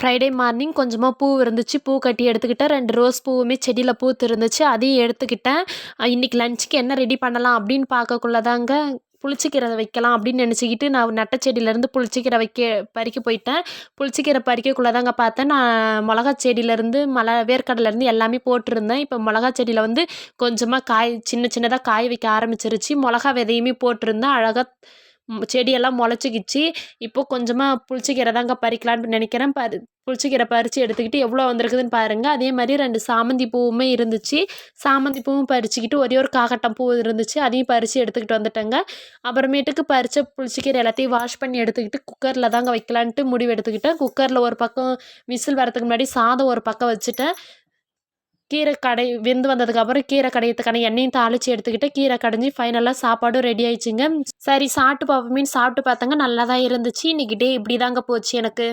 Friday morning கொஞ்சமாக பூ இருந்துச்சு, பூ கட்டி எடுத்துக்கிட்டேன். 2 ரோஸ் பூவுமே செடியில் பூத்து இருந்துச்சு, அதையும் எடுத்துக்கிட்டேன். இன்றைக்கி லஞ்சுக்கு என்ன ரெடி பண்ணலாம் அப்படின்னு பார்க்கக்குள்ள தாங்க புளிச்சக்கீரை வைக்கலாம் அப்படின்னு நினச்சிக்கிட்டு நான் நட்ட செடியிலேருந்து புளிச்சக்கீரை பறிக்க போயிட்டேன். புளிச்சக்கீரை பறிக்கக்குள்ள தாங்க பார்த்தேன், நான் மிளகா செடியிலேருந்து வேர்க்கடலேருந்து எல்லாமே போட்டிருந்தேன். இப்போ மிளகா செடியில் வந்து கொஞ்சமாக சின்ன சின்னதாக காய் வைக்க ஆரம்பிச்சிருச்சு. மிளகா விதையுமே போட்டிருந்தேன், அழகாக செடியெல்லாம் முளைச்சிக்கிச்சு. இப்போது கொஞ்சமாக புளிச்சக்கீரை தாங்க பறிக்கலான்னு நினைக்கிறேன். புளிச்சக்கீரை பறித்து எடுத்துக்கிட்டு எவ்வளோ வந்திருக்குதுன்னு பாருங்கள். அதே மாதிரி 2 சாமந்தி பூவுமே இருந்துச்சு, சாமந்தி பூவும் பறிச்சுக்கிட்டு ஒரே ஒரு காக்கட்டம் பூ இருந்துச்சு, அதையும் பறித்து எடுத்துக்கிட்டு வந்துட்டேங்க. அப்புறமேட்டுக்கு பறித்த புளிச்சக்கீரை எல்லாத்தையும் வாஷ் பண்ணி எடுத்துக்கிட்டு குக்கரில் தாங்க வைக்கலான்ட்டு முடிவு எடுத்துக்கிட்டேன். குக்கரில் ஒரு பக்கம் விசில் வரதுக்கு முன்னாடி சாதம் ஒரு பக்கம் வச்சுட்டேன். கீரை வெந்து வந்ததுக்கப்புறம் கீரை கடையத்துக்கான எண்ணெயும் தாளித்து எடுத்துக்கிட்டு கீரை கடைஞ்சி ஃபைனலாக சாப்பாடும் ரெடி ஆயிடுச்சுங்க. சரி சாப்பிட்டு பார்ப்போமேன்னு சாப்பிட்டு பார்த்தேங்க, நல்லா தான் இருந்துச்சு. இன்றைக்கி டே இப்படி தாங்க போச்சு எனக்கு.